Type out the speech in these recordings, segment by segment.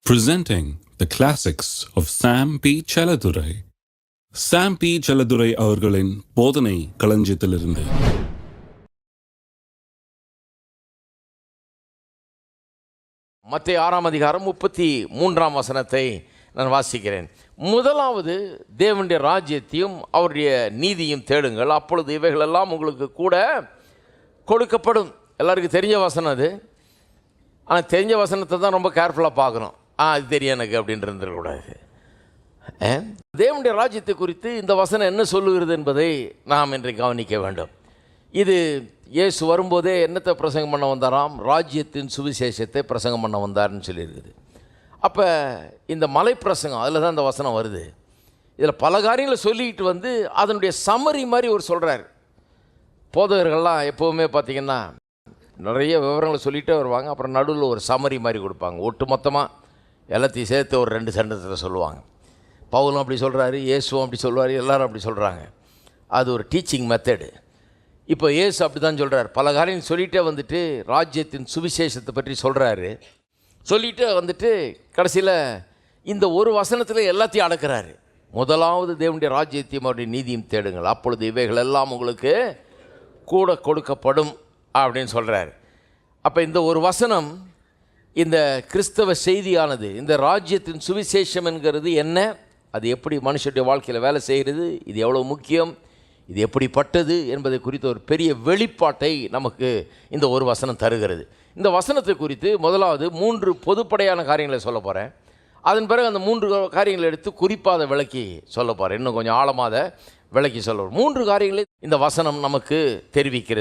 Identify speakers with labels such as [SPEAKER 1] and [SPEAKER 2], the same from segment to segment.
[SPEAKER 1] Presenting the classics of Sam P. Chaladurai. Sam P. Chaladurai அவர்களின் போதனை களஞ்சியத்திலிருந்து.
[SPEAKER 2] மத்தேயு 6ஆம் அதிகாரம் 33ஆம் வசனத்தை நான் வாசிக்கிறேன். முதலாவது தேவனுடைய ராஜ்யத்தையும் அவருடைய நீதியும் தேடுங்கள், அப்பொழுது இவைகளெல்லாம் உங்களுக்கு கூட கொடுக்கப்படும். எல்லாருக்கும் தெரிஞ்ச வசனம் அது. ஆனால் தெரிஞ்ச வசனத்தை தான் ரொம்ப கேர்ஃபுல்லாக பார்க்கணும். அது தெரியும் எனக்கு அப்படின்னு இருந்துடக்கூடாது. தேவனுடைய ராஜ்யத்தை குறித்து இந்த வசனம் என்ன சொல்லுகிறது என்பதை நாம் இன்றைக்கு கவனிக்க வேண்டும். இது இயேசு வரும்போதே என்னத்தை பிரசங்கம் பண்ண வந்தாராம்? ராஜ்யத்தின் சுவிசேஷத்தை பிரசங்கம் பண்ண வந்தார்னு சொல்லியிருக்குது. அப்போ இந்த மலை பிரசங்கம் அதில் தான் இந்த வசனம் வருது. இதில் பல காரியங்களை சொல்லிக்கிட்டு வந்து அதனுடைய சம்மரி மாதிரி ஒரு சொல்கிறார். போதகர்கள்லாம் எப்போவுமே பார்த்திங்கன்னா நிறைய விவரங்களை சொல்லிகிட்டே வருவாங்க, அப்புறம் நடுவில் ஒரு சம்மரி மாதிரி கொடுப்பாங்க. ஒட்டு மொத்தமாக எல்லாத்தையும் சேர்த்து ஒரு 2 சென்டென்ஸில் சொல்லுவாங்க. பவுலும் அப்படி சொல்கிறாரு, இயேசுவும் அப்படி சொல்லுவார், எல்லோரும் அப்படி சொல்கிறாங்க. அது ஒரு டீச்சிங் மெத்தடு. இப்போ இயேசு அப்படி தான் சொல்கிறார். பல காரியம் சொல்லிகிட்டே வந்துட்டு ராஜ்யத்தின் சுவிசேஷத்தை பற்றி சொல்கிறாரு. சொல்லிகிட்டே வந்துட்டு கடைசியில் இந்த ஒரு வசனத்தில் எல்லாத்தையும் அடக்கிறாரு. முதலாவது தேவனுடைய ராஜ்யத்தையும் அவருடைய நீதியும் தேடுங்கள், அப்பொழுது இவைகள் எல்லாம் உங்களுக்கு கூட கொடுக்கப்படும் அப்படின்னு சொல்கிறார். அப்போ இந்த ஒரு வசனம் இந்த கிறிஸ்தவ செய்தியானது, இந்த ராஜ்யத்தின் சுவிசேஷம் என்கிறது என்ன, அது எப்படி மனுஷனுடைய வாழ்க்கையில் வேலை செய்கிறது, இது எவ்வளோ முக்கியம், இது எப்படிப்பட்டது என்பதை குறித்த ஒரு பெரிய வெளிப்பாட்டை நமக்கு இந்த ஒரு வசனம் தருகிறது. இந்த வசனத்தை குறித்து முதலாவது 3 பொதுப்படையான காரியங்களை சொல்ல போகிறேன். அதன் பிறகு அந்த 3 காரியங்களை எடுத்து குறிப்பாக விளக்கி சொல்ல போகிறேன். இன்னும் கொஞ்சம் ஆழமாக விளக்கி சொல்ல போகிறேன். 3 காரியங்களை இந்த வசனம் நமக்கு தெரிவிக்கிற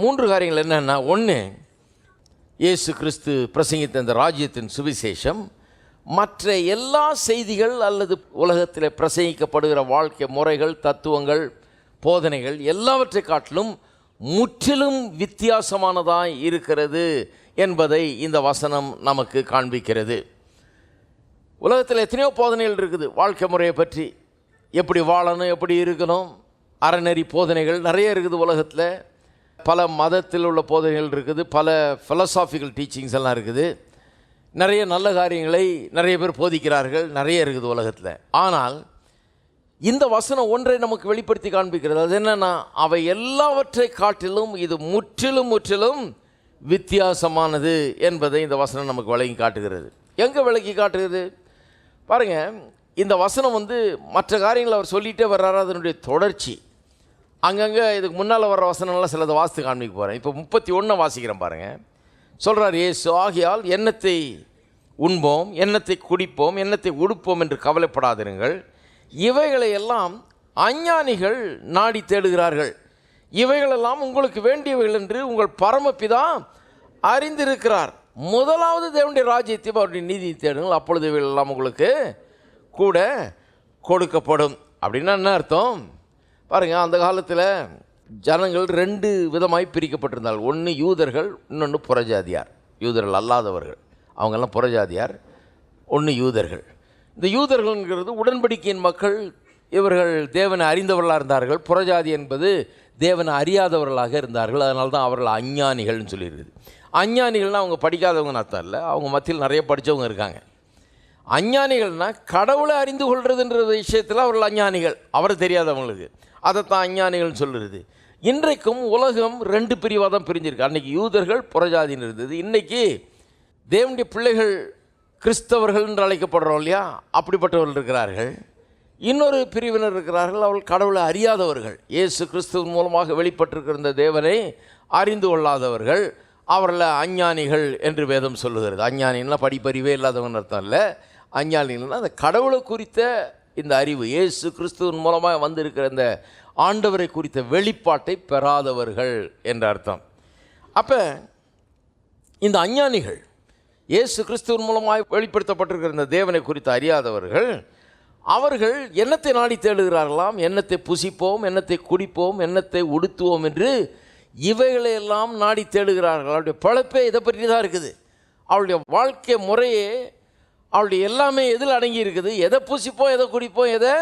[SPEAKER 2] 3 காரியங்கள் என்னென்னா, 1, இயேசு கிறிஸ்து பிரசங்கித்த இந்த ராஜ்யத்தின் சுவிசேஷம் மற்ற எல்லா செய்திகள் அல்லது உலகத்தில் பிரசங்கிக்கப்படுகிற வாழ்க்கை முறைகள், தத்துவங்கள், போதனைகள் எல்லாவற்றை காட்டிலும் முற்றிலும் வித்தியாசமானதாக இருக்கிறது என்பதை இந்த வசனம் நமக்கு காண்பிக்கிறது. உலகத்தில் எத்தனையோ போதனைகள் இருக்குது. வாழ்க்கை முறையை பற்றி, எப்படி வாழணும், எப்படி இருக்கணும், அறநெறி போதனைகள் நிறைய இருக்குது உலகத்தில். பல மதத்தில் உள்ள போதனைகள் இருக்குது, பல ஃபிலசாபிக்கல் டீச்சிங்ஸ் எல்லாம் இருக்குது. நிறைய நல்ல காரியங்களை நிறைய பேர் போதிக்கிறார்கள், நிறைய இருக்குது உலகத்தில். ஆனால் இந்த வசனம் ஒன்றை நமக்கு வெளிப்படுத்தி காண்பிக்கிறது. அது என்னென்னா, அவை எல்லாவற்றை காட்டிலும் இது முற்றிலும் வித்தியாசமானது என்பதை இந்த வசனம் நமக்கு விளங்கி காட்டுகிறது. எங்கே விளக்கி காட்டுகிறது பாருங்கள். இந்த வசனம் மற்ற காரியங்களை அவர் சொல்லிகிட்டே வர்றாரு, அதனுடைய தொடர்ச்சி. அங்கங்கே இதுக்கு முன்னால் வர்ற வசனங்கள்லாம் சிலதை வாசித்து காண்பிக்க போகிறேன். இப்போ 31 வாசிக்கிறேன் பாருங்கள். சொல்கிறார் இயேசு, ஆகையால் எண்ணத்தை உண்போம், எண்ணத்தை குடிப்போம், எண்ணத்தை உடுப்போம் என்று கவலைப்படாதிருங்கள். இவைகளை எல்லாம் அஞ்ஞானிகள் நாடி தேடுகிறார்கள். இவைகளெல்லாம் உங்களுக்கு வேண்டியவைகள் என்று உங்கள் பரமபிதா அறிந்திருக்கிறார். முதலாவது தேவனுடைய ராஜ்யத்தையும் அவருடைய நீதியை தேடுங்கள், அப்பொழுது இவைகள் எல்லாம் உங்களுக்கு கூட கொடுக்கப்படும். அப்படின்னா என்ன அர்த்தம் பாருங்கள். அந்த காலத்தில் ஜனங்கள் 2 விதமாய் பிரிக்கப்பட்டிருந்தார்கள். ஒன்று யூதர்கள், இன்னொன்று புறஜாதியார். யூதர்கள் அல்லாதவர்கள், அவங்கெல்லாம் புறஜாதியார். ஒன்று யூதர்கள். இந்த யூதர்கள்ங்கிறது உடன்படிக்கையின் மக்கள். இவர்கள் தேவனை அறிந்தவர்களாக இருந்தார்கள். புறஜாதி என்பது தேவனை அறியாதவர்களாக இருந்தார்கள். அதனால தான் அவர்கள் அஞ்ஞானிகள்னு சொல்லியிருக்குது. அஞ்ஞானிகள்னால் அவங்க படிக்காதவங்கன்னு அர்த்தம் இல்லை, அவங்க மத்தியில் நிறைய படித்தவங்க இருக்காங்க. அஞ்ஞானிகள்னால் கடவுளை அறிந்து கொள்வதுன்ற விஷயத்தில் அவர்கள் அஞ்ஞானிகள், அவரை தெரியாதவங்களுக்கு. அதைத்தான் அஞ்ஞானிகள்னு சொல்லுறது. இன்றைக்கும் உலகம் 2 பிரிவாக தான் பிரிஞ்சிருக்கு. அன்றைக்கி யூதர்கள் புறஜாதின்னு இருந்தது. இன்றைக்கி தேவனுடைய பிள்ளைகள் கிறிஸ்தவர்கள் என்று அழைக்கப்படுறோம் இல்லையா, அப்படிப்பட்டவர்கள் இருக்கிறார்கள். இன்னொரு பிரிவினர் இருக்கிறார்கள், அவர்கள் கடவுளை அறியாதவர்கள். இயேசு கிறிஸ்துவின் மூலமாக வெளிப்பட்டிருக்கிற இந்த தேவனை அறிந்து கொள்ளாதவர்கள், அவர்களை அஞ்ஞானிகள் என்று வேதம் சொல்லுகிறது. அஞ்ஞானின்னா படிப்பறிவே இல்லாதவன் அர்த்தம் இல்லை. அஞ்ஞானிகள்னால் அந்த கடவுளை குறித்த இந்த அறிவு, இயேசு கிறிஸ்துவின் மூலமாக வந்திருக்கிற இந்த ஆண்டவரை குறித்த வெளிப்பாட்டை பெறாதவர்கள் என்ற அர்த்தம். அப்போ இந்த அஞ்ஞானிகள், இயேசு கிறிஸ்துவின் மூலமாக வெளிப்படுத்தப்பட்டிருக்கிற இந்த தேவனை குறித்து அறியாதவர்கள், அவர்கள் எண்ணத்தை நாடி தேடுகிறார்களாம். எண்ணத்தை புசிப்போம், எண்ணத்தை குடிப்போம், எண்ணத்தை உடுத்துவோம் என்று இவைகளையெல்லாம் நாடி தேடுகிறார்கள். அவருடைய பழப்பே இதை பற்றி தான் இருக்குது. அவருடைய வாழ்க்கை முறையே, அவருடைய எல்லாமே எதில் அடங்கி இருக்குது? எதை புசிப்போம், எதை குடிப்போம், எதை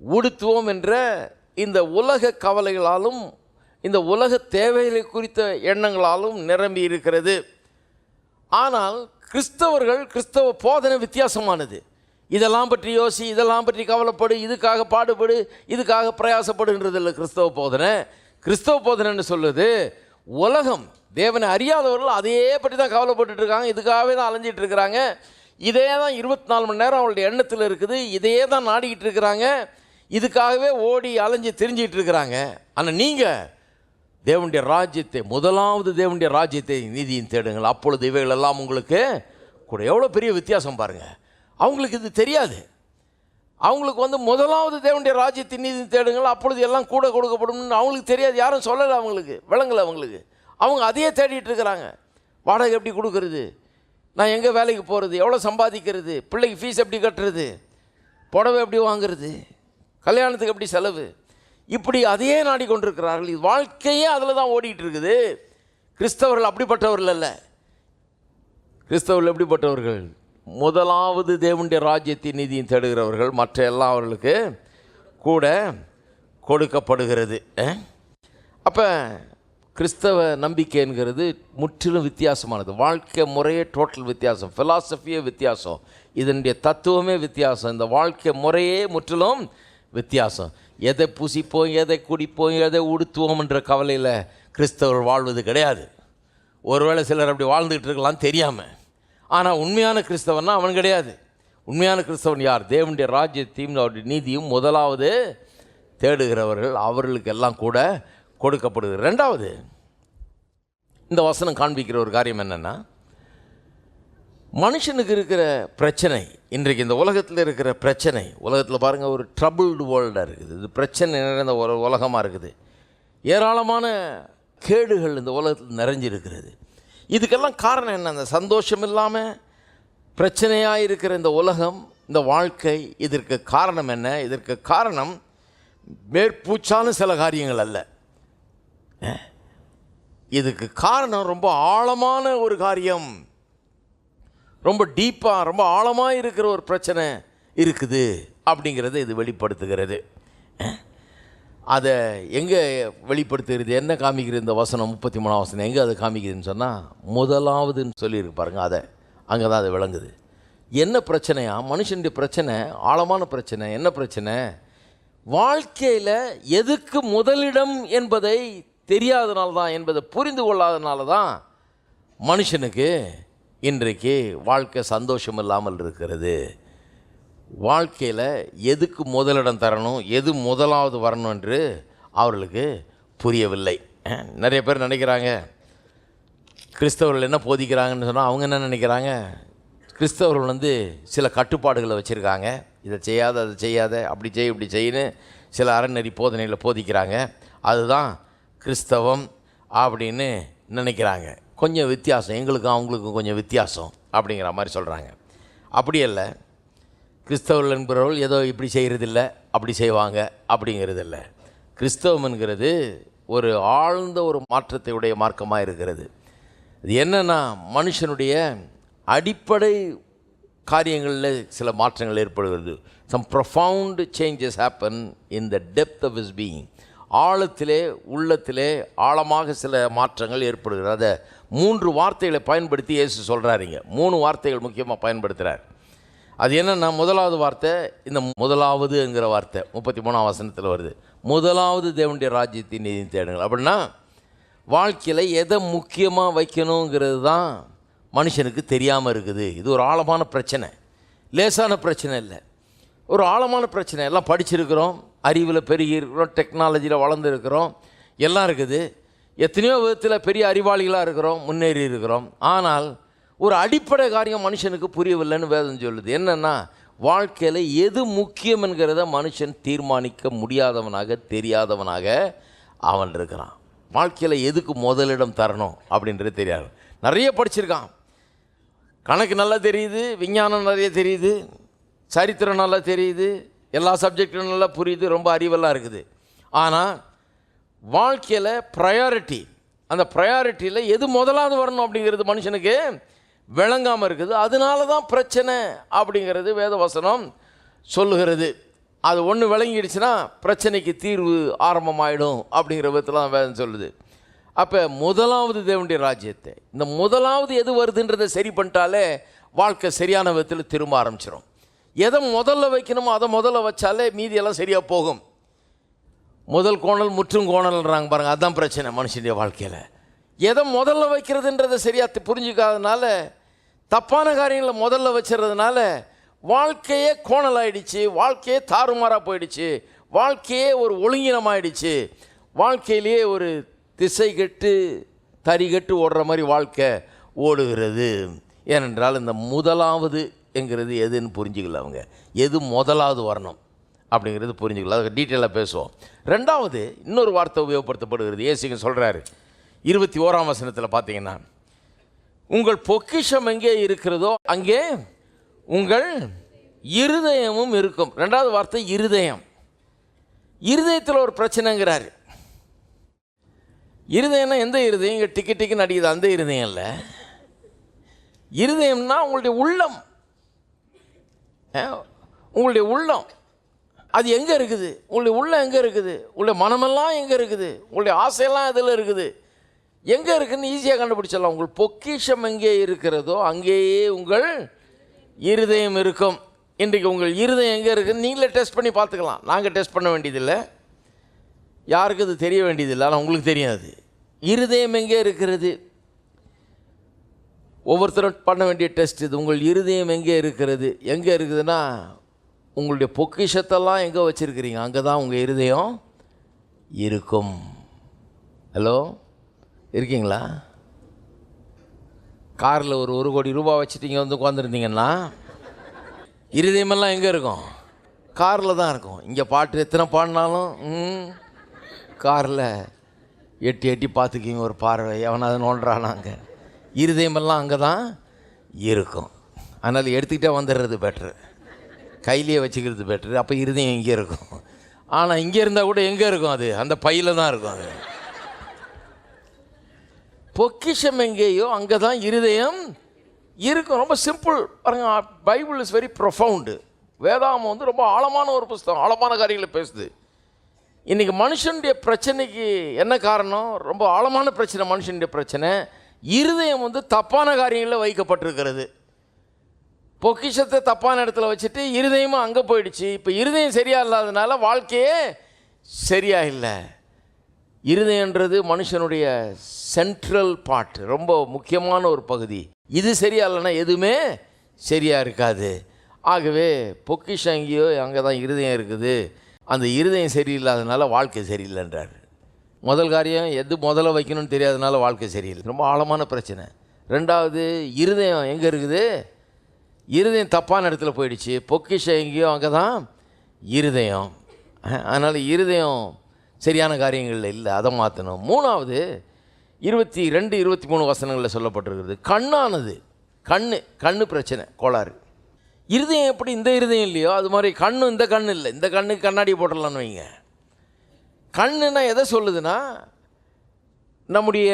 [SPEAKER 2] உடுத்துவோம் என்ற இந்த உலக கவலைகளாலும் இந்த உலக தேவைகளை குறித்த எண்ணங்களாலும் நிரம்பி இருக்கிறது. ஆனால் கிறிஸ்தவர்கள் கிறிஸ்தவ போதனை வித்தியாசமானது. இதெல்லாம் பற்றி யோசி, இதெல்லாம் பற்றி கவலைப்படு, இதுக்காக பாடுபடு, இதுக்காக பிரயாசப்படுன்றது இல்லை கிறிஸ்தவ போதனை. கிறிஸ்தவ போதனைன்னு சொல்லுது உலகம் தேவனை அறியாதவர்கள் அதையே பற்றி தான் கவலைப்பட்டு இருக்காங்க, இதுக்காகவே தான் அலைஞ்சிட்டு இருக்கிறாங்க, இதே தான் 24 மணி நேரம் அவங்களுடைய எண்ணத்தில் இருக்குது, இதையே தான் நாடிக்கிட்டு இருக்கிறாங்க, இதுக்காகவே ஓடி அலைஞ்சி தெரிஞ்சிக்கிட்டு இருக்கிறாங்க. ஆனால் நீங்கள் தேவனுடைய ராஜ்யத்தை, முதலாவது தேவனுடைய ராஜ்யத்தை நீதியும் தேடுங்கள், அப்பொழுது இவைகளெல்லாம் உங்களுக்கு கூட. எவ்வளோ பெரிய வித்தியாசம் பாருங்கள். அவங்களுக்கு இது தெரியாது. அவங்களுக்கு முதலாவது தேவனுடைய ராஜ்யத்தின் நீதியும் தேடுங்கள், அப்பொழுது எல்லாம் கூட கொடுக்கப்படும்னு அவங்களுக்கு தெரியாது. யாரும் சொல்லலை, அவங்களுக்கு விளங்கலை. அவங்க அதையே தேடிட்டு இருக்கிறாங்க. வாடகை எப்படி கொடுக்கறது, நான் எங்கே வேலைக்கு போகிறது, எவ்வளோ சம்பாதிக்கிறது, பிள்ளைக்கு ஃபீஸ் எப்படி கட்டுறது, புடவை எப்படி வாங்குறது, கல்யாணத்துக்கு எப்படி செலவு, இப்படி அதையே நாடிக்கொண்டிருக்கிறார்கள். இது வாழ்க்கையே அதில் தான் ஓடிட்டு இருக்குது. கிறிஸ்தவர்கள் அப்படிப்பட்டவர்கள் அல்ல. கிறிஸ்தவர்கள் எப்படிப்பட்டவர்கள்? முதலாவது தேவனுடைய ராஜ்யத்தின் நீதியும் தேடுகிறவர்கள், மற்ற எல்லாம் அவர்களுக்கு கூட கொடுக்கப்படுகிறது. அப்போ கிறிஸ்தவ நம்பிக்கைங்கிறது முற்றிலும் வித்தியாசமானது. வாழ்க்கை முறையே டோட்டல் வித்தியாசம், ஃபிலாசபியே வித்தியாசம், இதனுடைய தத்துவமே வித்தியாசம், இந்த வாழ்க்கை முறையே முற்றிலும் வித்தியாசம். எதை பூசிப்போம், எதை குடிப்போம், எதை உடுத்துவோம்ன்ற கவலையில் கிறிஸ்தவர்கள் வாழ்வது கிடையாது. ஒருவேளை சிலர் அப்படி வாழ்ந்துகிட்டு இருக்கலாம் தெரியாமல். ஆனால் உண்மையான கிறிஸ்தவன்னா அவன் கிடையாது. உண்மையான கிறிஸ்தவன் யார்? தேவனுடைய ராஜ்யத்தையும் அவருடைய நீதியும் முதலாவது தேடுகிறவர்கள், அவர்களுக்கு எல்லாம் கூட கொடுக்கப்படுது. ரெண்டாவது, இந்த வசனம் காண்பிக்கிற ஒரு காரியம் என்னென்னா, மனுஷனுக்கு இருக்கிற பிரச்சனை, இன்றைக்கு இந்த உலகத்தில் இருக்கிற பிரச்சனை, உலகத்தில் பாருங்கள் ஒரு ட்ரபிள்டு வேர்ல்டாக இருக்குது, இது பிரச்சனை நிறைந்த ஒரு உலகமாக இருக்குது, ஏராளமான கேடுகள் இந்த உலகத்தில் நிறைஞ்சிருக்கிறது. இதுக்கெல்லாம் காரணம் என்ன? அந்த சந்தோஷம் இல்லாமல் பிரச்சனையாக இருக்கிற இந்த உலகம், இந்த வாழ்க்கை, இதற்கு காரணம் என்ன? இதற்கு காரணம் மேற்பூச்சான சில காரியங்கள் அல்ல. இதுக்கு காரணம் ரொம்ப ஆழமான ஒரு காரியம், ரொம்ப டீப்பாக, ரொம்ப ஆழமாக இருக்கிற ஒரு பிரச்சனை இருக்குது அப்படிங்கிறத இது வெளிப்படுத்துகிறது. அதை எங்கே வெளிப்படுத்துகிறது, என்ன காமிக்கிறது? இந்த வசனம் 33 வசனம் எங்கே அதை காமிக்குதுன்னு சொன்னால், முதலாவதுன்னு சொல்லியிருக்கு பாருங்கள், அதை அங்கே தான் அது விளங்குது. என்ன பிரச்சனையா? மனுஷனுடைய பிரச்சனை ஆழமான பிரச்சனை. என்ன பிரச்சனை? வாழ்க்கையில் எதுக்கு முதலிடம் என்பதை தெரியாதனால தான், என்பதை புரிந்து கொள்ளாதனால தான் மனுஷனுக்கு இன்றைக்கு வாழ்க்கை சந்தோஷம் இல்லாமல் இருக்கிறது. வாழ்க்கையில் எதுக்கு முதலிடம் தரணும், எது முதலாவது வரணும் என்று அவர்களுக்கு புரியவில்லை. நிறைய பேர் நினைக்கிறாங்க, கிறிஸ்தவர்கள் என்ன போதிக்கிறாங்கன்னு சொன்னால், அவங்க என்ன நினைக்கிறாங்க, கிறிஸ்தவர்கள் சில கட்டுப்பாடுகளை வச்சுருக்காங்க, இதை செய்யாத, அதை செய்யாத, அப்படி செய், இப்படி செய்யன்னு சில அறநெறி போதனைகளை போதிக்கிறாங்க, அதுதான் கிறிஸ்தவம் அப்படின்னு நினைக்கிறாங்க. கொஞ்சம் வித்தியாசம், எங்களுக்கும் அவங்களுக்கும் கொஞ்சம் வித்தியாசம் அப்படிங்கிற மாதிரி சொல்கிறாங்க. அப்படி அல்ல. கிறிஸ்தவர்கள் என்பவர்கள் ஏதோ இப்படி செய்கிறதில்ல, அப்படி செய்வாங்க அப்படிங்கிறதில்ல. கிறிஸ்தவம் என்கிறது ஒரு ஆழ்ந்த ஒரு மாற்றத்தை உடைய மார்க்கமாக இருக்கிறது. இது என்னென்னா, மனுஷனுடைய அடிப்படை காரியங்களில் சில மாற்றங்கள் ஏற்படுகிறது. Some profound changes happen in the depth of his being. ஆழத்திலே, உள்ளத்திலே ஆழமாக சில மாற்றங்கள் ஏற்படுகிறது. அதை 3 வார்த்தைகளை பயன்படுத்தி இயேசு சொல்கிறாருங்க. 3 வார்த்தைகள் முக்கியமாக பயன்படுத்துகிறார். அது என்னென்னா, முதலாவது வார்த்தை, இந்த முதலாவதுங்கிற வார்த்தை 33ஆம் வசனத்தில் வருது. முதலாவது தேவனுடைய ராஜ்யத்தின் நீதி தேடுங்கள். அப்படின்னா வாழ்க்கையில் எதை முக்கியமாக வைக்கணுங்கிறது தான் மனுஷனுக்கு தெரியாமல் இருக்குது. இது ஒரு ஆழமான பிரச்சனை, லேசான பிரச்சனை இல்லை, ஒரு ஆழமான பிரச்சனை. எல்லாம் படிச்சிருக்கிறோம், அறிவில் பெருகி இருக்கிறோம், டெக்னாலஜியில் வளர்ந்துருக்கிறோம், எல்லாம் இருக்குது, எத்தனையோ விதத்தில் பெரிய அறிவாளிகளாக இருக்கிறோம், முன்னேறி இருக்கிறோம். ஆனால் ஒரு அடிப்படை காரியம் மனுஷனுக்கு புரியவில்லைன்னு வேதம் சொல்லுது. என்னென்னா, வாழ்க்கையில் எது முக்கியம் என்கிறத மனுஷன் தீர்மானிக்க முடியாதவனாக, தெரியாதவனாக அவன் இருக்கிறான். வாழ்க்கையில் எதுக்கு முதலிடம் தரணும் அப்படின்றது தெரியாது. நிறைய படிச்சிருக்கான், கணக்கு நல்லா தெரியுது, விஞ்ஞானம் நிறைய தெரியுது, சரித்திரம் நல்லா தெரியுது, எல்லா சப்ஜெக்டும் நல்லா புரியுது, ரொம்ப அறிவெல்லாம் இருக்குது. ஆனால் வாழ்க்கையில் ப்ரையாரிட்டி, அந்த ப்ரையாரிட்டியில் எது முதலாவது வரணும் அப்படிங்கிறது மனுஷனுக்கு விளங்காமல் இருக்குது. அதனால தான் பிரச்சனை அப்படிங்கிறது வேதவசனம் சொல்லுகிறது. அது ஒன்று விளங்கிடுச்சுன்னா பிரச்சனைக்கு தீர்வு ஆரம்பமாயிடும் அப்படிங்கிற விதத்தில் தான் வேதம் சொல்லுது. அப்போ முதலாவது தேவனுடைய ராஜ்யத்தை, இந்த முதலாவது எது வருதுன்றதை சரி பண்ணிட்டாலே வாழ்க்கை சரியான விதத்தில் திரும்ப ஆரம்பிச்சிடும். எதை முதல்ல வைக்கணுமோ அதை முதல்ல வச்சாலே மீதியெல்லாம் சரியாக போகும். முதல் கோணல் முற்றும் கோணல்ன்றாங்க பாருங்கள், அதுதான் பிரச்சனை மனுஷனுடைய வாழ்க்கையில். எதை முதல்ல வைக்கிறதுன்றதை சரியாக புரிஞ்சுக்காதனால, தப்பான காரியங்களை முதல்ல வச்சுறதுனால வாழ்க்கையே கோணலாயிடுச்சு, வாழ்க்கையே தாறுமாறாக போயிடுச்சு, வாழ்க்கையே ஒரு ஒழுங்கினமாயிடுச்சு, வாழ்க்கையிலேயே ஒரு திசை கெட்டு தறி கெட்டு ஓடுற மாதிரி வாழ்க்கை ஓடுகிறது. ஏனென்றால் இந்த முதலாவது என்கிறது எதுன்னு புரிஞ்சுக்கல அவங்க. எது முதலாவது வரணும் அப்படிங்கிறது புரிஞ்சுக்கல. அதுக்கு டீட்டெயிலாக பேசுவோம். ரெண்டாவது இன்னொரு வார்த்தை உபயோகப்படுத்தப்படுகிறது. இயேசுங்க சொல்கிறாரு 21ஆம் வசனத்தில் பார்த்தீங்கன்னா, உங்கள் பொக்கிஷம் எங்கே இருக்கிறதோ அங்கே உங்கள் இருதயமும் இருக்கும். ரெண்டாவது வார்த்தை இருதயம். இருதயத்தில் ஒரு பிரச்சனைங்கிறாரு. இருதயம்னா எந்த இருதயம்? இங்கே டிக்கெட் டிக்கெட் அடிக்குது அந்த இருதயம் இல்லை. இருதயம்னா உங்களுடைய உள்ளம். உங்களுடைய உள்ளம் அது எங்கே இருக்குது? உங்களுடைய உள்ளம் எங்கே இருக்குது? உங்களுடைய மனமெல்லாம் எங்கே இருக்குது? உங்களுடைய ஆசையெல்லாம் எதில் இருக்குது? எங்கே இருக்குதுன்னு ஈஸியாக கண்டுபிடிச்சிடலாம். உங்கள் பொக்கிஷம் எங்கே இருக்கிறதோ அங்கேயே உங்கள் இருதயம் இருக்கும். இன்றைக்கு உங்கள் இருதயம் எங்கே இருக்குதுன்னு நீங்களே டெஸ்ட் பண்ணி பார்த்துக்கலாம். நாங்கள் டெஸ்ட் பண்ண வேண்டியதில்லை, யாருக்கு அது தெரிய வேண்டியதில்லை, ஆனால் உங்களுக்கு தெரியாது இருதயம் எங்கே இருக்கிறது. ஒவ்வொருத்தரும் பண்ண வேண்டிய டெஸ்ட் இது. உங்கள் இருதயம் எங்கே இருக்கிறது? எங்கே இருக்குதுன்னா உங்களுடைய பொக்கிஷத்தெல்லாம் எங்கே வச்சுருக்கிறீங்க அங்கே தான் உங்கள் இருதயம் இருக்கும். ஹலோ, இருக்கீங்களா? காரில் ஒரு 1 கோடி ரூபா வச்சுட்டீங்க வந்து உட்காந்துருந்தீங்கன்னா இருதயமெல்லாம் எங்கே இருக்கும்? காரில் தான் இருக்கும். இங்கே பாட்டு எத்தனை பாடினாலும் காரில் எட்டி எட்டி பார்த்துக்கிங்க ஒரு பார்வை, எவனாவது நோண்டுறானாங்க. இருதயமெல்லாம் அங்கே தான் இருக்கும். அதனால் எடுத்துக்கிட்டே வந்துடுறது பெட்ரு, கையிலேயே வச்சுக்கிறது பெட்ரு. அப்போ இருதயம் இங்கே இருக்கும். ஆனால் இங்கே இருந்தால் கூட எங்கே இருக்கும்? அது அந்த பையில் தான் இருக்கும். அது பொக்கிஷம் எங்கேயோ அங்கே தான் இருதயம் இருக்கும். ரொம்ப சிம்பிள் பாருங்க. Bible is very profound. வேதாகமம் வந்து ரொம்ப ஆழமான ஒரு புஸ்தகம், ஆழமான காரியங்களை பேசுது. இன்றைக்கி மனுஷனுடைய பிரச்சனைக்கு என்ன காரணம்? ரொம்ப ஆழமான பிரச்சனை. மனுஷனுடைய பிரச்சனை இருதயம் வந்து தப்பான காரியங்களில் வைக்கப்பட்டிருக்கிறது. பொக்கிஷத்தை தப்பான இடத்துல வச்சுட்டு இருதயமும் அங்கே போயிடுச்சு. இப்போ இருதயம் சரியாக இல்லாதனால வாழ்க்கையே சரியாக இல்லை. இருதயன்றது மனுஷனுடைய சென்ட்ரல் பார்ட், ரொம்ப முக்கியமான ஒரு பகுதி. இது சரியா இல்லைன்னா எதுவுமே சரியாக இருக்காது. ஆகவே பொக்கிஷம் எங்கேயோ அங்கே தான் இருதயம் இருக்குது. அந்த இருதயம் சரியில்லாதனால வாழ்க்கை சரியில்லைன்றார். முதல் காரியம் எது முதல்ல வைக்கணும்னு தெரியாதனால வாழ்க்கை சரியில்லை. ரொம்ப ஆழமான பிரச்சனை. ரெண்டாவது, இருதயம் எங்கே இருக்குது? இருதயம் தப்பான இடத்துல போயிடுச்சு. பொக்கிஷம் எங்கேயோ அங்கே தான் இருதயம். அதனால் இருதயம் சரியான காரியங்களில் இல்லை, அதை மாற்றணும். மூணாவது 22, 23 வசனங்களில் சொல்லப்பட்டிருக்கிறது, கண்ணானது. கண்ணு பிரச்சனை, கோளாறு. இருதயம் எப்படி இந்த இருதயம் இல்லையோ அது மாதிரி கண்ணு இந்த கண்ணு இல்லை. இந்த கண்ணுக்கு கண்ணாடி போட்டுடலான்னு வைங்க. கண்ணுன்னா எதை சொல்லுதுன்னா நம்முடைய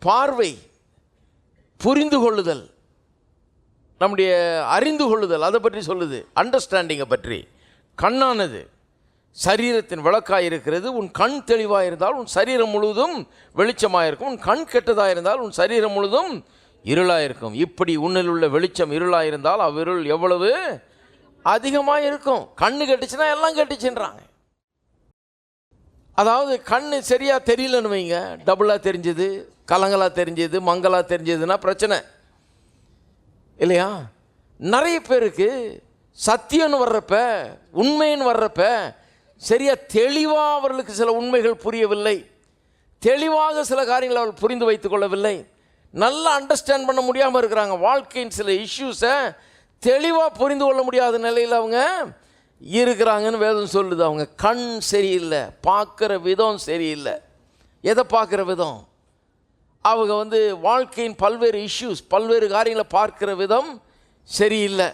[SPEAKER 2] பார்வை, புரிந்து கொள்ளுதல், நம்முடைய அறிந்து கொள்ளுதல், அதை பற்றி சொல்லுது. அண்டர்ஸ்டாண்டிங்கை பற்றி. கண்ணானது சரீரத்தின் விளக்காக இருக்கிறது. உன் கண் தெளிவாக இருந்தால் உன் சரீரம் முழுவதும் வெளிச்சமாக இருக்கும். உன் கண் கெட்டதாக இருந்தால் உன் சரீரம் முழுவதும் இருளாக இருக்கும். இப்படி உன்னில் உள்ள வெளிச்சம் இருளாக இருந்தால் அவ்விருள் எவ்வளவு அதிகமாக இருக்கும். கண்ணு கெட்டுச்சுன்னா எல்லாம் கெட்டுச்சுன்றாங்க. அதாவது கண்ணு சரியாக தெரியலன்னு வைங்க, டபுளாக தெரிஞ்சது, கலங்கலாக தெரிஞ்சது, மங்கலாக தெரிஞ்சதுன்னா பிரச்சனை இல்லையா? நிறைய பேருக்கு சத்தியம்னு வர்றப்ப, உண்மைன்னு வர்றப்ப சரியாக தெளிவாக அவர்களுக்கு சில உண்மைகள் புரியவில்லை. தெளிவாக சில காரியங்களை அவர்கள் புரிந்து வைத்துக் கொள்ளவில்லை. நல்லா அண்டர்ஸ்டாண்ட் பண்ண முடியாமல் இருக்கிறாங்க. வாழ்க்கையின் சில இஷ்யூஸை தெளிவாக புரிந்து கொள்ள முடியாத நிலையில் அவங்க இருக்கிறாங்கன்னு வேதம் சொல்லுது. அவங்க கண் சரியில்லை, பார்க்குற விதம் சரியில்லை. எதை பார்க்குற விதம்? அவங்க வாழ்க்கையின் பல்வேறு இஷ்யூஸ், பல்வேறு காரியங்களை பார்க்குற விதம் சரியில்லை.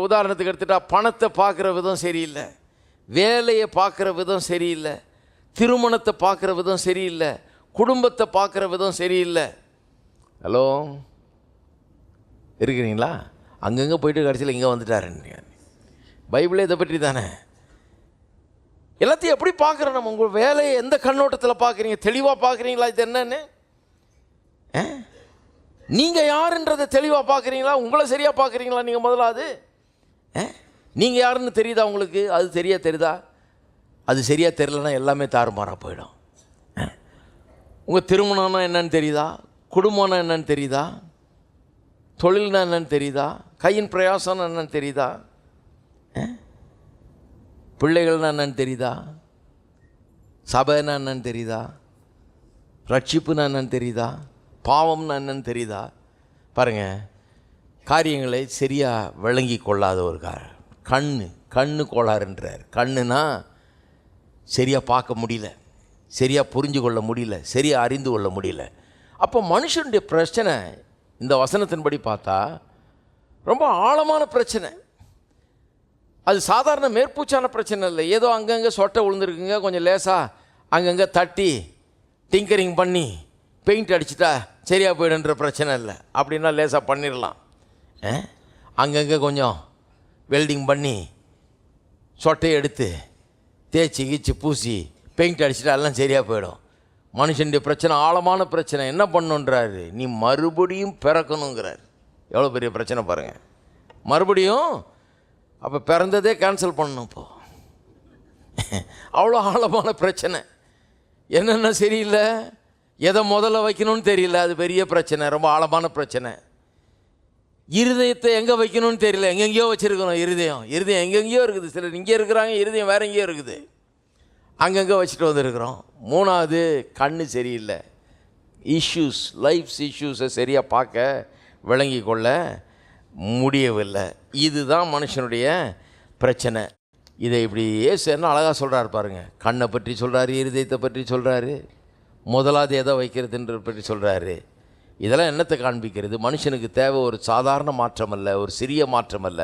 [SPEAKER 2] உதாரணத்துக்கு எடுத்துட்டா, பணத்தை பார்க்குற விதம் சரியில்லை, வேலையை பார்க்குற விதம் சரியில்லை, திருமணத்தை பார்க்குற விதம் சரியில்லை, குடும்பத்தை பார்க்குற விதம் சரியில்லை. ஹலோ, இருக்கிறீங்களா? அங்கங்கே போயிட்டு கடைசியில் இங்கே வந்துட்டாருன்னு. பைபிளே இதை பற்றி தானே. எல்லாத்தையும் எப்படி பார்க்குறோம் நம்ம? உங்கள் வேலையை எந்த கண்ணோட்டத்தில் பார்க்குறீங்க? தெளிவாக பார்க்குறீங்களா இது என்னன்னு? நீங்கள் யாருன்றதை தெளிவாக பார்க்குறீங்களா? உங்களை சரியாக பார்க்குறீங்களா? நீங்கள் முதலாவது நீங்கள் யாருன்னு தெரியுதா உங்களுக்கு? அது தெரியுதா? அது சரியாக தெரியலன்னா எல்லாமே தாறுமாறாக போயிடும். உங்கள் திருமணம்னா என்னன்னு தெரியுதா? குடும்பம்னா என்னன்னு தெரியுதா? தொழில்னா என்னன்னு தெரியுதா? கையின் பிரயாசம்னா என்னன்னு தெரியுதா? பிள்ளைகள்னா என்னன்னு தெரியுதா? சபைன்னா என்னன்னு தெரியுதா? ரட்சிப்புன்னா என்னன்னு தெரியுதா? பாவம்னா என்னன்னு தெரியுதா? பாருங்கள், காரியங்களை சரியாக விளங்கி கொள்ளாத ஒரு கண்ணு கோளாறுன்றார். கண்ணுனா சரியாக பார்க்க முடியல, சரியாக புரிஞ்சு கொள்ள முடியல, சரியாக அறிந்து கொள்ள முடியல. அப்போ மனுஷனுடைய பிரச்சனை இந்த வசனத்தின்படி பார்த்தா ரொம்ப ஆழமான பிரச்சனை. அது சாதாரண மேற்பூச்சான பிரச்சனை இல்லை. ஏதோ அங்கங்கே சொட்டை விழுந்துருக்குங்க, கொஞ்சம் லேசாக அங்கங்கே தட்டி டிங்கரிங் பண்ணி பெயிண்ட் அடிச்சிட்டா சரியாக போயிடுன்ற பிரச்சனை இல்லை. அப்படின்னா லேசாக பண்ணிடலாம். அங்கங்கே கொஞ்சம் வெல்டிங் பண்ணி சொட்டையை எடுத்து தேய்ச்சி கீச்சு பூசி பெயிண்ட் அடிச்சிட்டா எல்லாம் சரியாக போயிடும். மனுஷனுடைய பிரச்சனை ஆழமான பிரச்சனை. என்ன பண்ணுன்றாரு? நீ மறுபடியும் பிறக்கணுங்கிறார். எவ்வளோ பெரிய பிரச்சனை பாருங்கள். மறுபடியும் அப்போ பிறந்ததே கேன்சல் பண்ணணும். இப்போ அவ்வளோ ஆழமான பிரச்சனை. என்னென்ன சரியில்லை, எதை முதல்ல வைக்கணும்னு தெரியல, அது பெரிய பிரச்சனை, ரொம்ப ஆழமான பிரச்சனை. இருதயத்தை எங்கே வைக்கணும்னு தெரியல, எங்கெங்கேயோ வச்சுருக்கணும். இருதயம் எங்கெங்கேயோ இருக்குது. சிலர் இங்கே இருக்கிறாங்க, இருதயம் வேறு எங்கேயோ இருக்குது, அங்கங்கே வச்சுட்டு வந்துருக்குறோம். மூணாவது, கண்ணு சரியில்லை. லைஃப்ஸ் இஷ்யூஸை சரியாக பார்க்க விளங்கி கொள்ள முடியவில்லை. இதுதான் மனுஷனுடைய பிரச்சனை. இதை இப்படி ஏசு என்ன அழகாக சொல்கிறாரு பாருங்கள். கண்ணை பற்றி சொல்கிறாரு, இருதயத்தை பற்றி சொல்கிறாரு, முதலாவது எதை வைக்கிறதுன்ற பற்றி சொல்கிறாரு. இதெல்லாம் என்னத்தை காண்பிக்கிறது? மனுஷனுக்கு தேவை ஒரு சாதாரண மாற்றம் அல்ல, ஒரு சிறிய மாற்றம் அல்ல.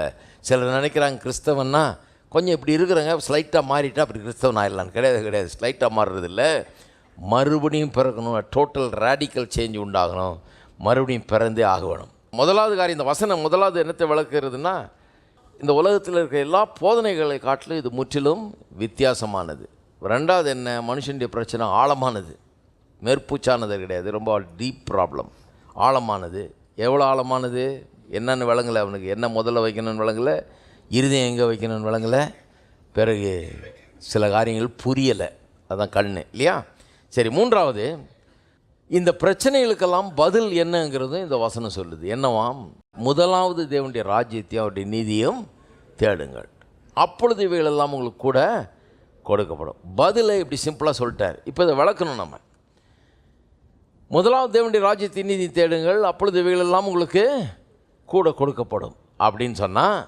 [SPEAKER 2] சிலர் நினைக்கிறாங்க கிறிஸ்தவன்னா கொஞ்சம் இப்படி இருக்கிறாங்க, ஸ்லைட்டாக மாறிட்டா அப்படி கிறிஸ்தவன் ஆயிடலான்னு. கிடையாது. ஸ்லைட்டாக மாறுறதில்ல, மறுபடியும் பிறக்கணும். டோட்டல் ரேடிக்கல் சேஞ்ச் உண்டாகணும். மறுபடியும் பிறந்தே ஆகணும். முதலாவது காரியம், இந்த வசனம் முதலாவது என்னத்தை விளக்குறதுன்னா, இந்த உலகத்தில் இருக்கிற எல்லா போதனைகளை காட்டிலும் இது முற்றிலும் வித்தியாசமானது. ரெண்டாவது என்ன, மனுஷனுடைய பிரச்சனை ஆழமானது, மேற்பூச்சானது கிடையாது, ரொம்ப டீப் ப்ராப்ளம். ஆழமானது. எவ்வளோ ஆழமானது என்னன்னு விளங்கலை அவனுக்கு. என்ன முதல்ல வைக்கணும்னு விளங்கலை, இருதயம் எங்கே வைக்கணும்னு விளங்கலை, பிறகு சில காரியங்கள் புரியலை. அதுதான் கண் இல்லையா? சரி, மூன்றாவது, இந்த பிரச்சனைகளுக்கெல்லாம் பதில் என்னங்கிறது இந்த வசனம் சொல்லுது. என்னவாம்? முதலாவது தேவனுடைய ராஜ்யத்தையும் அவருடைய நீதியும் தேடுங்கள், அப்பொழுது இவைகளெல்லாம் உங்களுக்கு கூட கொடுக்கப்படும். பதிலை இப்படி சிம்பிளாக சொல்லிட்டார். இப்போ இதை விளக்கணும். நம்ம முதலாவது தேவனுடைய ராஜ்யத்தின் நீதி தேடுங்கள், அப்பொழுது இவைகளெல்லாம் உங்களுக்கு கூட கொடுக்கப்படும் அப்படின்னு சொன்னால்,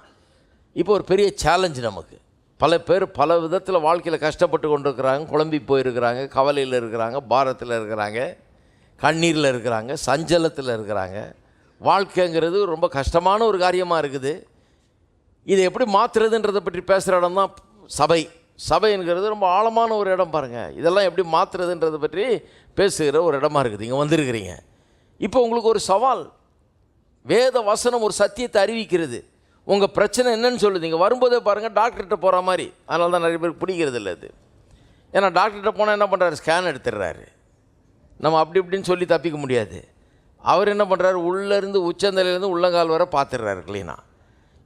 [SPEAKER 2] இப்போ ஒரு பெரிய சேலஞ்சு நமக்கு. பல பேர் பல விதத்தில் வாழ்க்கையில் கஷ்டப்பட்டு கொண்டு இருக்கிறாங்க, குழம்பி போயிருக்கிறாங்க, கவலையில் இருக்கிறாங்க, பாரத்தில் இருக்கிறாங்க, கண்ணீரில் இருக்கிறாங்க, சஞ்சலத்தில் இருக்கிறாங்க. வாழ்க்கைங்கிறது ரொம்ப கஷ்டமான ஒரு காரியமாக இருக்குது. இதை எப்படி மாற்றுறதுன்றதை பற்றி பேசுகிற இடம் தான் சபை. சபைங்கிறது ரொம்ப ஆழமான ஒரு இடம் பாருங்கள். இதெல்லாம் எப்படி மாற்றுறதுன்றதை பற்றி பேசுகிற ஒரு இடமா இருக்குது. இங்கே வந்திருக்கிறீங்க. இப்போ உங்களுக்கு ஒரு சவால். வேத வசனம் ஒரு சத்தியத்தை அறிவிக்கிறது. உங்கள் பிரச்சனை என்னன்னு சொல்லுது. இங்கே வரும்போதே பாருங்கள், டாக்டர்கிட்ட போகிற மாதிரி. அதனால தான் நிறைய பேருக்கு பிடிக்கிறது இல்லை அது. ஏன்னா டாக்டர்கிட்ட போனால் என்ன பண்ணுறாரு, ஸ்கேன் எடுத்துடுறாரு. நம்ம அப்படி இப்படின்னு சொல்லி தப்பிக்க முடியாது. அவர் என்ன பண்ணுறாரு, உள்ளேருந்து உச்சந்தலையிலேருந்து உள்ளங்கால் வரை பார்த்துடுறாரு க்ளீனாக.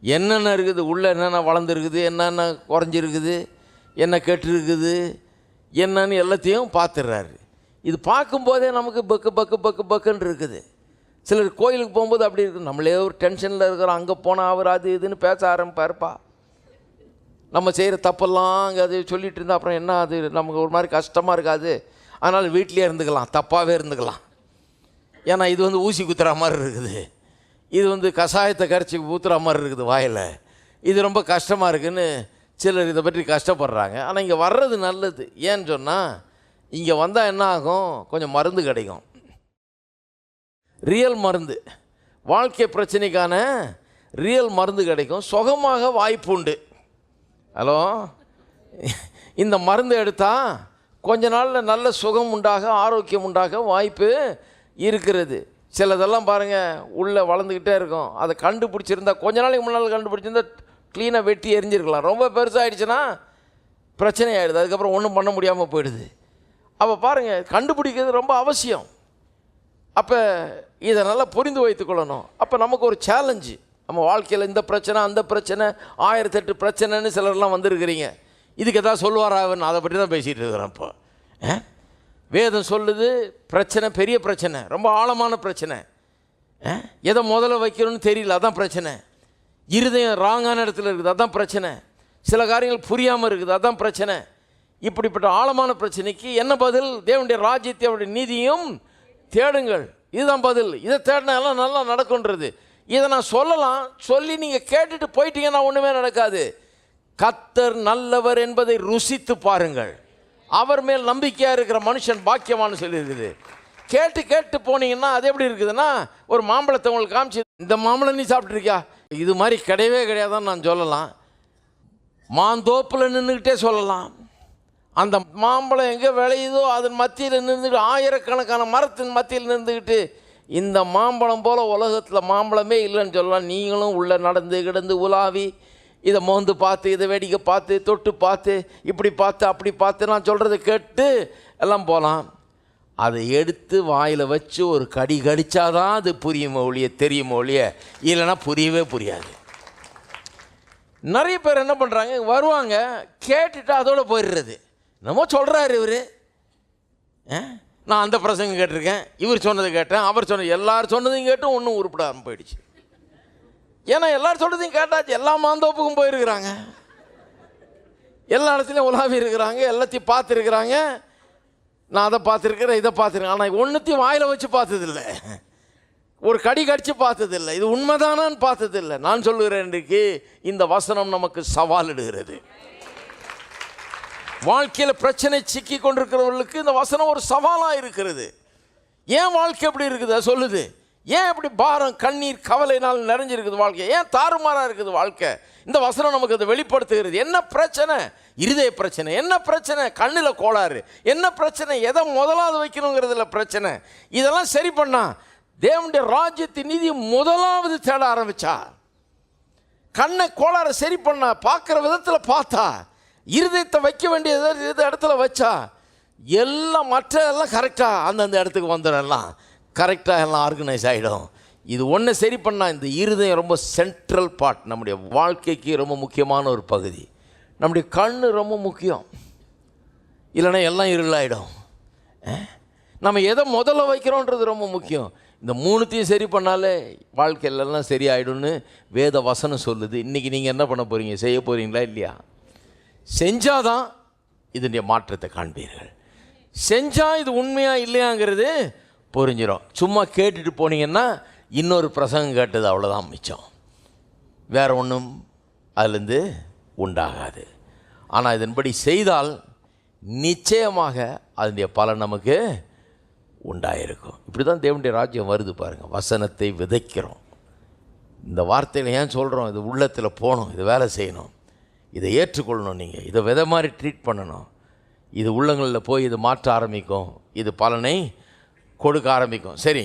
[SPEAKER 2] என்னென்ன இருக்குது, உள்ளே என்னென்ன வளர்ந்துருக்குது, என்னென்ன குறைஞ்சிருக்குது, என்ன கெட்டுருக்குது, என்னன்னு எல்லாத்தையும் பார்த்துடுறாரு. இது பார்க்கும்போதே நமக்கு பக்குன்னு இருக்குது. சிலர் கோயிலுக்கு போகும்போது அப்படி இருக்குது. நம்மளே ஒரு டென்ஷனில் இருக்கிறோம், அங்கே போனால் அவர் அது இதுன்னு பேச ஆரம்பிப்பார்ப்பா. நம்ம செய்கிற தப்பெல்லாம் அங்கே அது சொல்லிகிட்டு இருந்தால் அப்புறம் என்ன, அது நமக்கு ஒரு மாதிரி கஷ்டமாக இருக்காது. அதனால் வீட்லேயே இருந்துக்கலாம், தப்பாகவே இருந்துக்கலாம். ஏன்னா இது வந்து ஊசி குத்துற மாதிரி இருக்குது, இது கஷாயத்தை கரைச்சி ஊற்றுற மாதிரி இருக்குது வாயில், இது ரொம்ப கஷ்டமாக இருக்குதுன்னு சிலர் இதை பற்றி கஷ்டப்படுறாங்க. ஆனால் இங்கே வர்றது நல்லது. ஏன்னு சொன்னால், இங்கே வந்தால் என்ன ஆகும், கொஞ்சம் மருந்து கிடைக்கும், ரியல் மருந்து. வாழ்க்கை பிரச்சனைக்கான ரியல் மருந்து கிடைக்கும், சுகமாக வாய்ப்பு உண்டு. ஹலோ, இந்த மருந்து எடுத்தால் கொஞ்ச நாளில் நல்ல சுகம் உண்டாக, ஆரோக்கியம் உண்டாக வாய்ப்பு இருக்கிறது. சிலதெல்லாம் பாருங்கள், உள்ளே வளர்ந்துக்கிட்டே இருக்கும். அதை கண்டுபிடிச்சிருந்தா, கொஞ்ச நாளைக்கு முன்னால் கண்டுபிடிச்சிருந்தா க்ளீனாக வெட்டி எரிஞ்சிருக்கலாம். ரொம்ப பெருசாகிடுச்சுன்னா பிரச்சனை ஆகிடுது. அதுக்கப்புறம் ஒன்றும் பண்ண முடியாமல் போயிடுது. அப்போ பாருங்கள், கண்டுபிடிக்கிறது ரொம்ப அவசியம். அப்போ இதை நல்லா புரிந்து வைத்துக்கொள்ளணும். அப்போ நமக்கு ஒரு சேலஞ்சு, நம்ம வாழ்க்கையில் இந்த பிரச்சனை அந்த பிரச்சனை 1008 பிரச்சனைன்னு சிலர்லாம் வந்திருக்கிறீங்க. இதுக்கு எதாவது சொல்லுவாரா அவர்? அதை பற்றி தான் பேசிகிட்டு இருக்கிறேன். இப்போ வேதம் சொல்லுது, பிரச்சனை பெரிய பிரச்சனை, ரொம்ப ஆழமான பிரச்சனை. எதை முதல்ல வைக்கணும்னு தெரியல, அதான் பிரச்சனை. இருதயம் ராங்கான இடத்துல இருக்குது, அதான் பிரச்சனை. சில காரியங்கள் புரியாமல் இருக்குது, அதான் பிரச்சனை. இப்படிப்பட்ட ஆழமான பிரச்சனைக்கு என்ன பதில்? தேவனுடைய ராஜ்யத்தை அவருடைய நீதியும் தேடுங்கள், இதுதான் பதில். இதை தேடினாலும் நல்லா நடக்குன்றது. இதை நான் சொல்லலாம், சொல்லி நீங்கள் கேட்டுட்டு போயிட்டீங்கன்னா ஒன்றுமே நடக்காது. கர்த்தர் நல்லவர் என்பதை ருசித்து பாருங்கள், அவர் மேல் நம்பிக்கையாக இருக்கிற மனுஷன் பாக்கியமானு சொல்லியிருக்குது. கேட்டு கேட்டு போனீங்கன்னா அது எப்படி இருக்குதுன்னா, ஒரு மாம்பழத்தை உங்களுக்கு காமிச்சு, இந்த மாம்பழம் நீ சாப்பிட்ருக்கியா, இது மாதிரி கிடையவே கிடையாதான்னு நான் சொல்லலாம். மாந்தோப்பில் நின்றுக்கிட்டே சொல்லலாம். அந்த மாம்பழம் எங்கே விளையுதோ அதன் மத்தியில் நின்றுக்கிட்டு, ஆயிரக்கணக்கான மரத்தின் மத்தியில் நின்றுக்கிட்டு, இந்த மாம்பழம் போல் உலகத்தில் மாம்பழமே இல்லைன்னு சொல்லலாம். நீங்களும் உள்ளே நடந்து கிடந்து உலாவி இதை மோந்து பார்த்து, இதை வேடிக்கை பார்த்து, தொட்டு பார்த்து, இப்படி பார்த்து அப்படி பார்த்து நான் சொல்கிறத கேட்டு எல்லாம் போகலாம். அதை எடுத்து வாயில் வச்சு ஒரு கடி கடித்தாதான் அது புரியுமோ ஒழிய தெரியுமோ ஒழிய, இல்லைன்னா புரியவே புரியாது. நிறைய பேர் என்ன பண்ணுறாங்க, வருவாங்க கேட்டுட்டு அதோடு போயிடுறது. என்னமோ சொல்கிறாரு இவர், நான் அந்த பிரசங்கம் கேட்டிருக்கேன், இவர் சொன்னதை கேட்டேன், அவர் சொன்னது, எல்லாரும் சொன்னதையும் கேட்டும் ஒன்றும் உருப்படாமல் போயிடுச்சு. ஏன்னா எல்லாரும் சொல்கிறதையும் கேட்டாச்சு. எல்லா மாந்தோப்புக்கும் போயிருக்கிறாங்க, எல்லா இடத்துலையும் உலாவி இருக்கிறாங்க, எல்லாத்தையும் பார்த்துருக்குறாங்க. நான் அதை பார்த்துருக்கிறேன், இதை பார்த்துருக்கேன், ஆனால் ஒன்றுத்தையும் வாயில் வச்சு பார்த்ததில்லை, ஒரு கடி கடிச்சு பார்த்ததில்லை, இது உண்மைதானான்னு பார்த்ததில்லை. நான் சொல்லுகிறேன், இன்றைக்கு இந்த வசனம் நமக்கு சவால் இடுகிறது. வாழ்க்கையில் பிரச்சனை சிக்கி கொண்டிருக்கிறவர்களுக்கு இந்த வசனம் ஒரு சவாலாக இருக்கிறது. ஏன் வாழ்க்கை எப்படி இருக்குது சொல்லுது? ஏன் இப்படி பாரம், கண்ணீர், கவலைனால் நிறைஞ்சிருக்குது வாழ்க்கை? ஏன் தாறுமாறாக இருக்குது வாழ்க்கை? இந்த வசனம் நமக்கு அதை வெளிப்படுத்துகிறது. என்ன பிரச்சனை? இருதய பிரச்சனை. என்ன பிரச்சனை? கண்ணில் கோளாறு. என்ன பிரச்சனை? எதை முதலாவது வைக்கணுங்கிறதுல பிரச்சனை. இதெல்லாம் சரி பண்ணா தேவனுடைய ராஜ்யத்தின் நீதி முதலாவது தேட ஆரம்பிச்சா, கண்ணை கோளாறு சரி பண்ணா, பார்க்குற விதத்தில் பார்த்தா, இருதயத்தை வைக்க வேண்டிய இடத்துல வச்சா, எல்லாம் மற்ற எல்லாம் கரெக்டாக அந்தந்த இடத்துக்கு வந்துடும், எல்லாம் கரெக்டாக எல்லாம் ஆர்கனைஸ் ஆகிடும். இது ஒன்று சரி பண்ணால், இந்த இருதயம் ரொம்ப சென்ட்ரல் பார்ட், நம்முடைய வாழ்க்கைக்கு ரொம்ப முக்கியமான ஒரு பகுதி. நம்முடைய கண் ரொம்ப முக்கியம், இல்லைன்னா எல்லாம் இருளாயிடும். நம்ம எதை முதல்ல வைக்கிறோன்றது ரொம்ப முக்கியம். இந்த மூணுத்தையும் சரி பண்ணாலே வாழ்க்கையிலலாம் சரியாயிடும்னு வேத வசனம் சொல்லுது. இன்றைக்கி நீங்கள் என்ன பண்ண போகிறீங்க? செய்ய போகிறீங்களா இல்லையா? செஞ்சாதான் இதனுடைய மாற்றத்தை காண்பீர்கள். செஞ்சால் இது உண்மையாக இல்லையாங்கிறது புரிஞ்சிடும். சும்மா கேட்டுட்டு போனீங்கன்னா இன்னொரு பிரசங்கம் கேட்டது, அவ்வளோதான் மிச்சம், வேறு ஒன்றும் அதுலேருந்து உண்டாகாது. ஆனால் இதன்படி செய்தால் நிச்சயமாக அதனுடைய பலன் நமக்கு உண்டாயிருக்கும். இப்படி தான் தேவனுடைய ராஜ்யம் வருது பாருங்கள். வசனத்தை விதைக்கிறோம். இந்த வார்த்தையில் ஏன் சொல்கிறோம்? இது உள்ளத்தில் போகணும், இது வேலை செய்யணும், இதை ஏற்றுக்கொள்ளணும். நீங்கள் இதை விதை மாதிரி ட்ரீட் பண்ணணும். இது உள்ளங்களில் போய் இது மாற்ற ஆரம்பிக்கும், இது பலனை கொடுக்க ஆரம்பிக்கும். சரி,